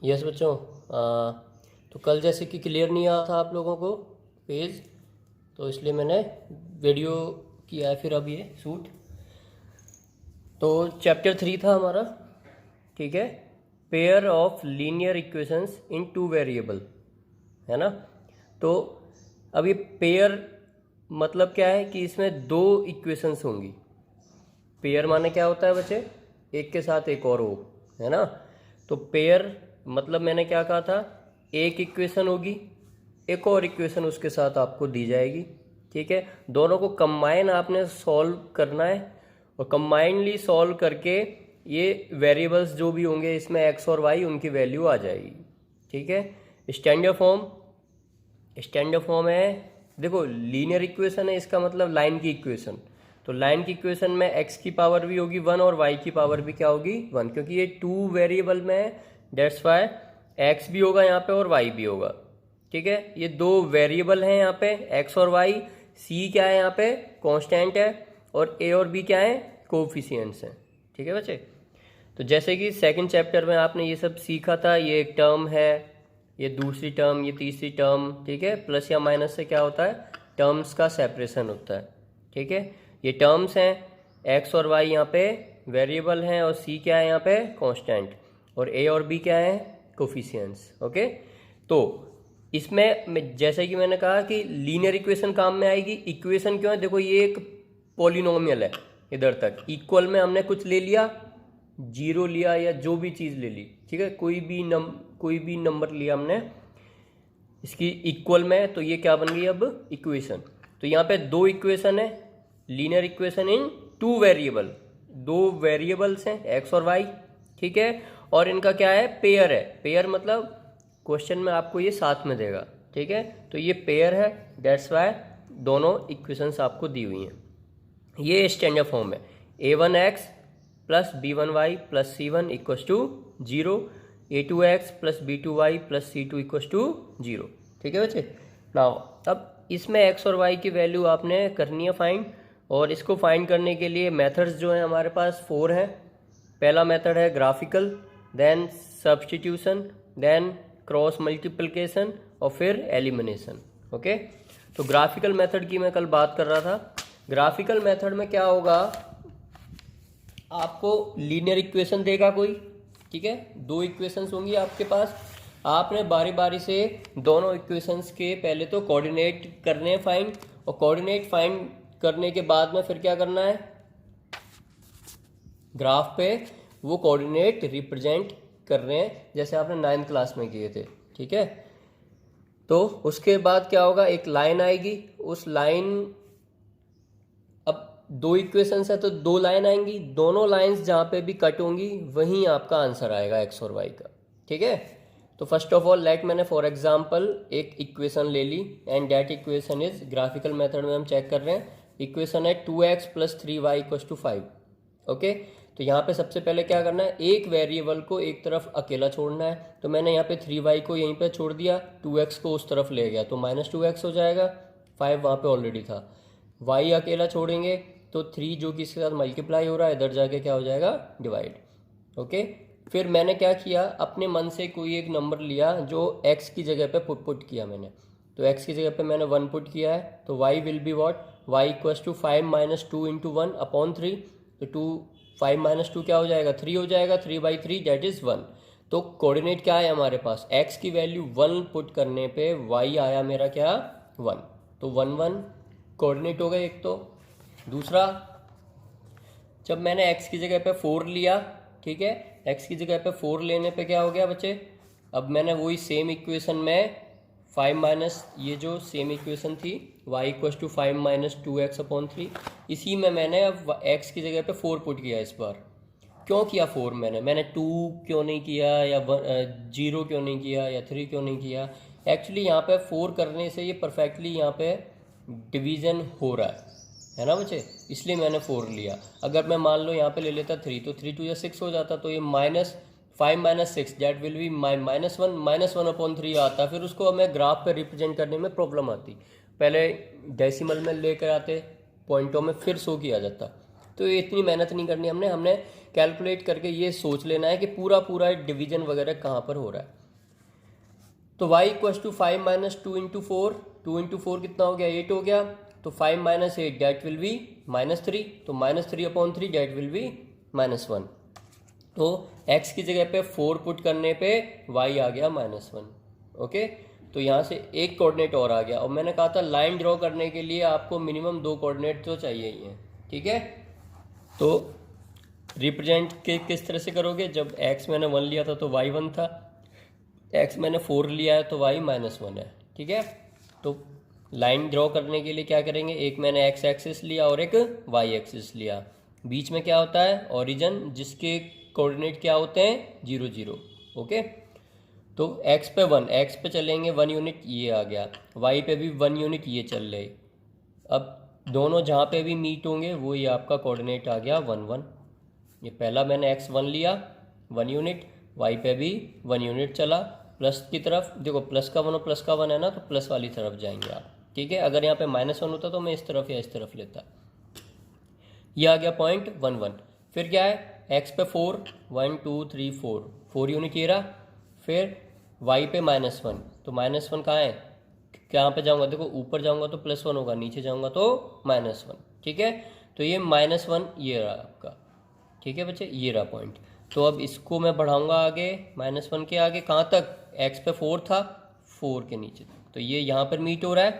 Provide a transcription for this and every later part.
Yes बच्चों, तो कल जैसे कि क्लियर नहीं आया था आप लोगों को पेज, तो इसलिए मैंने वीडियो किया है फिर अब ये शूट। तो चैप्टर 3 था हमारा, ठीक है, pair of linear equations in two variable, है ना। तो अब ये पेयर मतलब क्या है कि इसमें दो इक्वेशंस होंगी। पेयर माने क्या होता है बच्चे, एक के साथ एक और हो, है ना। तो पेयर मतलब मैंने क्या कहा था, एक इक्वेशन होगी, एक और इक्वेशन उसके साथ आपको दी जाएगी, ठीक है। दोनों को कंबाइन आपने सॉल्व करना है और कंबाइनली सॉल्व करके ये वेरिएबल्स जो भी होंगे इसमें एक्स और वाई, उनकी वैल्यू आ जाएगी, ठीक है। स्टैंडर्ड फॉर्म है, देखो लीनियर इक्वेशन है, इसका मतलब लाइन की इक्वेशन। तो लाइन की इक्वेशन में एक्स की पावर भी होगी 1 और वाई की पावर भी क्या होगी 1, क्योंकि ये टू वेरिएबल में है, डेट्स वाई एक्स भी होगा यहाँ पे और वाई भी होगा, ठीक है। ये दो वेरिएबल हैं यहाँ पे एक्स और वाई, सी क्या है यहाँ पे कांस्टेंट है, और ए और बी क्या है कोएफिशिएंट्स हैं, ठीक है बच्चे। तो जैसे कि सेकंड चैप्टर में आपने ये सब सीखा था, ये एक टर्म है, ये दूसरी टर्म, ये तीसरी टर्म, ठीक है। प्लस या माइनस से क्या होता है, टर्म्स का सेपरेशन होता है, ठीक है। ये टर्म्स हैं, एक्स और वाई यहाँ पे वेरिएबल हैं, और सी क्या है यहाँ पे कांस्टेंट, और ए और बी क्या है कोफिशिएंट्स, ओके। तो इसमें जैसे कि मैंने कहा कि लीनियर इक्वेशन काम में आएगी। इक्वेशन क्यों है, देखो ये एक पॉलिनोमियल है, इधर तक इक्वल में हमने कुछ ले लिया, जीरो लिया या जो भी चीज़ ले ली, ठीक है, कोई भी नंबर लिया हमने इसकी इक्वल में, तो ये क्या बन गई अब इक्वेशन। तो यहाँ पे दो इक्वेशन है, linear equation in two variable, दो वेरिएबल्स हैं एक्स और वाई, ठीक है, और इनका क्या है पेयर है। पेयर मतलब क्वेश्चन में आपको ये साथ में देगा, ठीक है। तो ये पेयर है, दैट्स वाई दोनों इक्वेशंस आपको दी हुई हैं। ये स्टैंडर्ड फॉर्म है, a1x plus b1y plus c1 equals to 0, a2x plus b2y plus c2 equals to 0, ठीक है बच्चे। नाउ अब इसमें x और y की वैल्यू आपने करनी है फाइंड, और इसको फाइंड करने के लिए मेथड्स जो हैं हमारे पास 4 हैं। पहला मेथड है graphical, then substitution, then cross multiplication, और फिर एलिमिनेशन, ओके। तो ग्राफिकल मेथड की मैं कल बात कर रहा था। ग्राफिकल मेथड में क्या होगा, आपको लीनियर इक्वेशन देगा कोई, ठीक है, दो इक्वेशंस होंगी आपके पास, आपने बारी बारी से दोनों इक्वेशंस के पहले तो कोऑर्डिनेट करने हैं फाइंड, और कोऑर्डिनेट फाइंड करने के बाद में फिर क्या करना है, ग्राफ पे वो कोऑर्डिनेट रिप्रेजेंट कर रहे हैं, जैसे आपने 9th क्लास में किए थे, ठीक है। तो उसके बाद क्या होगा, एक लाइन आएगी, उस लाइन, अब दो इक्वेशंस है तो दो लाइन आएंगी, दोनों लाइंस जहाँ पे भी कट होंगी वहीं आपका आंसर आएगा एक्स और वाई का, ठीक है। तो फर्स्ट ऑफ ऑल लाइक मैंने फॉर एग्जांपल एक इक्वेशन ले ली, and that equation is, graphical method में हम चेक कर रहे हैं, इक्वेशन है 2x plus 3y equals to 5, okay. तो यहाँ पे सबसे पहले क्या करना है, एक वेरिएबल को एक तरफ अकेला छोड़ना है। तो मैंने यहाँ पे 3y को यहीं पे छोड़ दिया, 2x को उस तरफ ले गया, तो -2x हो जाएगा, 5 वहाँ पे ऑलरेडी था। y अकेला छोड़ेंगे तो 3 जो कि इसके साथ मल्टीप्लाई हो रहा है, इधर जाके क्या हो जाएगा डिवाइड, ओके। फिर मैंने क्या किया, अपने मन से कोई एक नंबर लिया जो x की जगह पे पुट किया मैंने, तो x की जगह पे मैंने 1 पुट किया है, तो y will be what, y equals to 5 minus 2 into 1 upon 3, तो 5 माइनस 2 क्या हो जाएगा 3 हो जाएगा, 3/3 दैट इज 1। तो कोऑर्डिनेट क्या है हमारे पास, x की वैल्यू 1 पुट करने पे y आया मेरा क्या 1, तो 1 1 कोऑर्डिनेट हो गए एक। तो दूसरा, जब मैंने x की जगह पे 4 लिया, ठीक है, x की जगह पे 4 लेने पे क्या हो गया बच्चे, अब मैंने वही सेम इक्वेशन में 5 माइनस, ये जो सेम इक्वेशन थी y equals to 5 minus 2x upon 3, इसी में मैंने अब x की जगह पे 4 पुट किया। इस बार क्यों किया 4, मैंने 2 क्यों नहीं किया, या 0 क्यों नहीं किया, या 3 क्यों नहीं किया। एक्चुअली यहाँ पे 4 करने से ये परफेक्टली यहाँ पे डिवीज़न हो रहा है ना बच्चे, इसलिए मैंने 4 लिया। अगर मैं मान लो यहाँ पे ले लेता 3, तो 3 2 या 6 हो जाता, तो ये -5 minus 6 that will be -1 upon 3 आता, फिर उसको हमें ग्राफ पे रिप्रेजेंट करने में प्रॉब्लम आती, पहले डेसिमल में लेकर आते, पॉइंटों में फिर शो किया जाता। तो ये इतनी मेहनत नहीं करनी हमने कैलकुलेट करके ये सोच लेना है कि पूरा पूरा डिवीजन वगैरह कहाँ पर हो रहा है। तो y equals to 5 minus 2 into 4, 2 into 4 कितना हो गया 8 हो गया, तो 5 माइनस 8 डेट विल बी -3, तो -3/3 डेट विल बी -1। तो x की जगह पे 4 पुट करने पे y आ गया -1। ओके, तो यहाँ से एक कोऑर्डिनेट और आ गया। और मैंने कहा था लाइन ड्रॉ करने के लिए आपको मिनिमम 2 कोऑर्डिनेट तो चाहिए ही हैं, ठीक है। तो रिप्रेजेंट के किस तरह से करोगे, जब x मैंने 1 लिया था तो y 1 था, x मैंने 4 लिया है तो y -1 है, ठीक है। तो लाइन ड्रॉ करने के लिए क्या करेंगे, एक मैंने x एक्सिस लिया और एक y एक्सिस लिया, बीच में क्या होता है ओरिजिन, जिसके कोऑर्डिनेट क्या होते हैं 0 0। ओके, तो x पे 1, x पे चलेंगे 1 यूनिट ये आ गया, y पे भी 1 यूनिट ये चल रहे। अब दोनों जहाँ पे भी मीट होंगे वो ये आपका कोऑर्डिनेट आ गया 1 1। ये पहला मैंने x1 लिया 1 यूनिट, y पे भी 1 यूनिट चला, प्लस की तरफ देखो प्लस का 1 और प्लस का 1 है ना, तो प्लस वाली तरफ जाएंगे आप, ठीक है। अगर यहाँ पे -1 होता तो मैं इस तरफ या इस तरफ लेता। ये आ गया पॉइंट 1 1। फिर क्या है x पे 4, 1 2 3 4 यूनिट ये रहा। फिर y पे -1, तो -1 कहाँ है, कहाँ पे जाऊँगा, देखो ऊपर जाऊँगा तो +1 होगा, नीचे जाऊँगा तो -1, ठीक है। तो ये -1 ये रहा आपका, ठीक है बच्चे, ये रहा पॉइंट। तो अब इसको मैं बढ़ाऊंगा आगे, -1 के आगे कहाँ तक, x पे 4 था, 4 के नीचे तक, तो ये यहाँ पर मीट हो रहा है,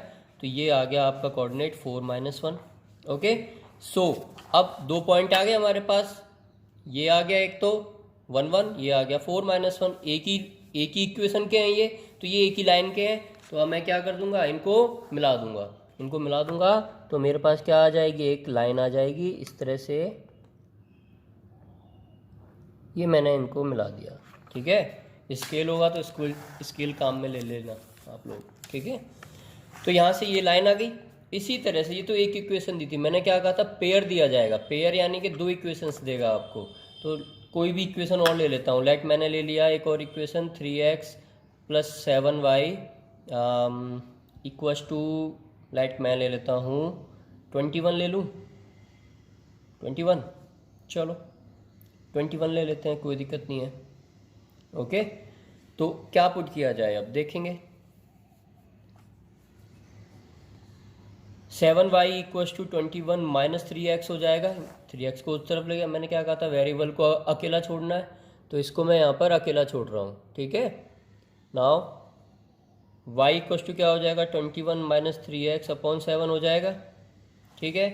तो ये आ गया आपका कोऑर्डिनेट 4 -1। ओके, सो अब 2 पॉइंट आ गए हमारे पास, ये आ गया एक तो 1 1, ये आ गया 4 -1, एक ही इक्वेशन के हैं ये, तो ये एक ही लाइन के हैं। तो अब मैं क्या कर दूंगा, इनको मिला दूंगा, तो मेरे पास क्या आ जाएगी, एक लाइन आ जाएगी इस तरह से, ये मैंने इनको मिला दिया, ठीक है। स्केल होगा तो स्केल काम में ले लेना आप लोग, ठीक है। तो यहाँ से ये लाइन आ गई। इसी तरह से ये तो एक इक्वेशन दी थी, मैंने क्या कहा था पेयर दिया जाएगा, पेयर यानी कि 2 इक्वेशंस देगा आपको। तो कोई भी इक्वेशन और ले लेता हूँ, लेट मैंने ले लिया एक और equation 3x + 7y equals to, late मैं ले लेता हूँ 21 ले लूँ, 21, चलो 21 ले लेते हैं, कोई दिक्कत नहीं है। ओके, तो क्या पुट किया जाए अब देखेंगे। 7y इक्वल्स टू 21 - 3x हो जाएगा, 3x को उस तरफ ले गया। मैंने क्या कहा था वेरिएबल को अकेला छोड़ना है, तो इसको मैं यहाँ पर अकेला छोड़ रहा हूँ, ठीक है। नाउ y इक्वल्स टू क्या हो जाएगा, 21 - 3x/7 हो जाएगा, ठीक है।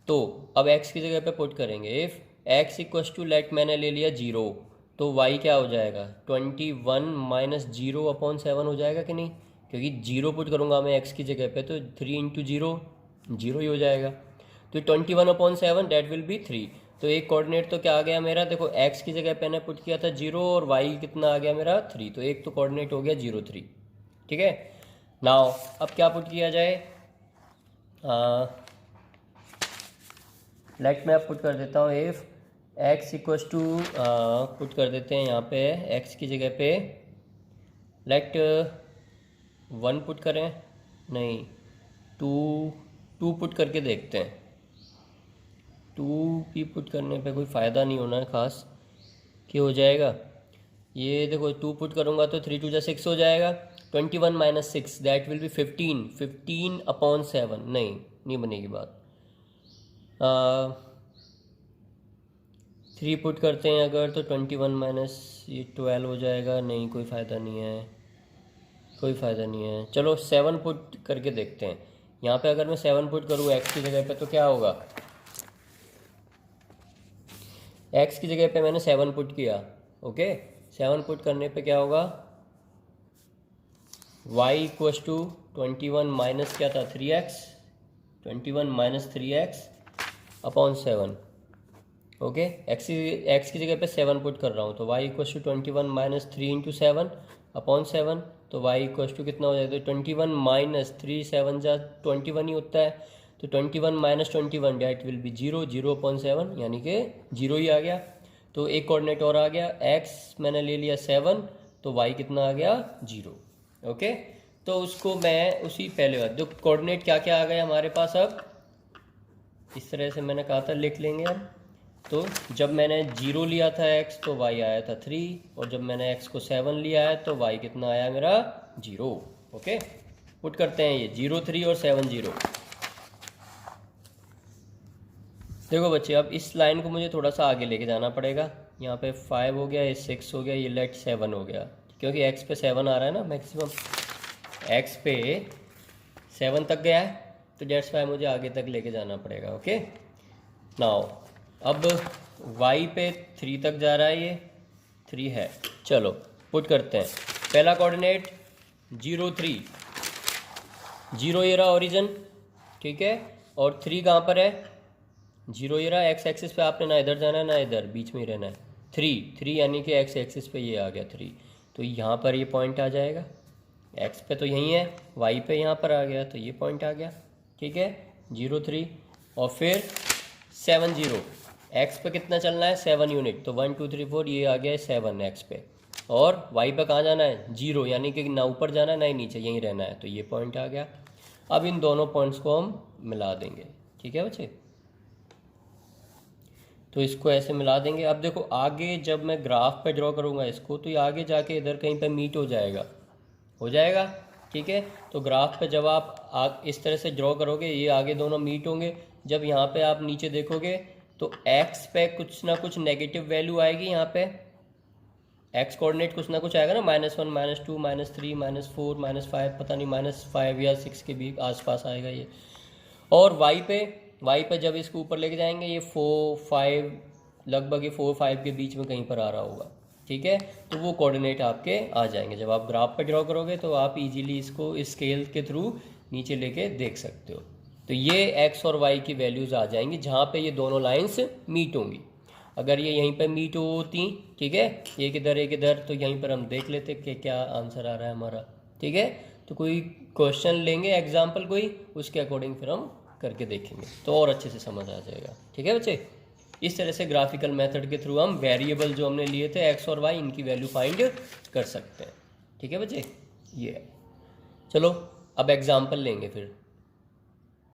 तो अब x की जगह पे पुट करेंगे, if x equals to, let मैंने ले लिया 0, तो y क्या हो जाएगा, 21 - 0/7 हो जाएगा कि नहीं, क्योंकि 0 पुट करूँगा मैं x की जगह पे, तो 3 × 0 0 ही हो जाएगा। तो 21/7 डेट विल बी 3। तो एक कोऑर्डिनेट तो क्या आ गया मेरा, देखो x की जगह पे मैंने पुट किया था 0 और y कितना आ गया मेरा 3, तो एक तो कोऑर्डिनेट हो गया 0 3, ठीक है। नाउ अब क्या पुट किया जाए, लेट मैं पुट कर देता हूँ, if x equals to, put कर देते हैं यहाँ पे x की जगह पे, लेट 1 पुट करें, नहीं 2 पुट करके देखते हैं। 2 भी पुट करने पे कोई फ़ायदा नहीं होना है ख़ास, कि हो जाएगा ये, देखो 2 पुट करूँगा तो 3 2 6 हो जाएगा, 21 - 6 दैट विल बी 15/7, नहीं बनेगी बात। 3 पुट करते हैं अगर, तो 21 - ये 12 हो जाएगा, नहीं कोई फ़ायदा नहीं है, चलो 7 पुट करके देखते हैं। यहाँ पे अगर मैं 7 पुट करूँ x की जगह पे तो क्या होगा, x की जगह पे मैंने 7 पुट किया, ओके। 7 पुट करने पे क्या होगा, y इक्वल्स टू 21 माइनस क्या था 3x, 21 - 3x/7, ओके। x की जगह पे 7 पुट कर रहा हूँ, तो y इक्वल्स टू 21 - 3 × 7/7, तो y इक्वल्स टू कितना हो जाएगा, तो 21 - 3 7 जा 21 ही होता है, तो 21 - 21 डेट विल बी 0 0/7, यानी कि 0 ही आ गया। तो एक कोऑर्डिनेट और आ गया, x मैंने ले लिया 7, तो y कितना आ गया 0, ओके। तो उसको मैं उसी पहले बात, जो कोऑर्डिनेट क्या क्या आ गया हमारे पास, अब इस तरह से मैंने कहा था लिख लेंगे हम। तो जब मैंने 0 लिया था x तो y आया था 3, और जब मैंने x को 7 लिया है तो y कितना आया मेरा 0। ओके, पुट करते हैं ये 0 3 और 7 0। देखो बच्चे, अब इस लाइन को मुझे थोड़ा सा आगे लेके जाना पड़ेगा। यहाँ पे 5 हो गया, ये 6 हो गया, ये लेट 7 हो गया, क्योंकि x पे 7 आ रहा है ना मैक्सिमम, x पे 7 तक गया है, तो डेट्स वाई मुझे आगे तक लेके जाना पड़ेगा। ओके, नाउ अब y पे 3 तक जा रहा है, ये 3 है। चलो पुट करते हैं। पहला कोऑर्डिनेट 0 3, 0 ये रहा ओरिजिन, ठीक है, और 3 कहाँ पर है, 0 ये रहा। एक्स एक्सिस पे आपने ना इधर जाना है ना इधर, बीच में ही रहना है। 3 यानी कि एक्स एक्सिस पे ये आ गया 3, तो यहाँ पर ये पॉइंट आ जाएगा। एक्स पे तो यहीं है, वाई पे यहाँ पर आ गया, तो ये पॉइंट आ गया, ठीक है, 0 3। और फिर 7 0, एक्स पे कितना चलना है 7 यूनिट, तो 1 2 3 4 ये आ गया 7 एक्स पे। और वाई पे कहाँ जाना है 0, यानी कि ना ऊपर जाना है ना ही नीचे, यहीं रहना है, तो ये पॉइंट आ गया। अब इन दोनों पॉइंट्स को हम मिला देंगे, ठीक है बच्चे। तो इसको ऐसे मिला देंगे। अब देखो आगे जब मैं ग्राफ पे ड्रॉ करूँगा इसको, तो ये आगे जाके इधर कहीं पे मीट हो जाएगा, ठीक है। तो ग्राफ पे जब आप इस तरह से ड्रॉ करोगे, ये आगे दोनों मीट होंगे। जब यहाँ पे आप नीचे देखोगे तो x पे कुछ ना कुछ नेगेटिव वैल्यू आएगी, यहाँ पे x कोऑर्डिनेट कुछ ना कुछ आएगा ना, -1 -2 -3 -4 -5, पता नहीं -5 या 6 के भी आसपास आएगा ये। और y पे जब इसको ऊपर लेके जाएंगे, ये 4 5 लगभग ये 4 5 के बीच में कहीं पर आ रहा होगा, ठीक है। तो वो कोऑर्डिनेट आपके आ जाएंगे। जब आप ग्राफ पे ड्रॉ करोगे तो आप इजीली इसको इस स्केल के थ्रू नीचे लेके देख सकते हो। तो ये x और y की वैल्यूज़ आ जाएंगी जहाँ पे ये दोनों लाइंस मीट होंगी। अगर ये यहीं पे मीट होती, ठीक है, एक इधर, तो यहीं पर हम देख लेते कि क्या आंसर आ रहा है हमारा, ठीक है। तो कोई क्वेश्चन लेंगे एग्जाम्पल कोई, उसके अकॉर्डिंग फिर हम करके देखेंगे तो और अच्छे से समझ आ जाएगा, ठीक है बच्चे। इस तरह से ग्राफिकल मेथड के थ्रू हम वेरिएबल जो हमने लिए थे x और y, इनकी वैल्यू फाइंड कर सकते हैं, ठीक है बच्चे। ये चलो अब एग्जाम्पल लेंगे फिर।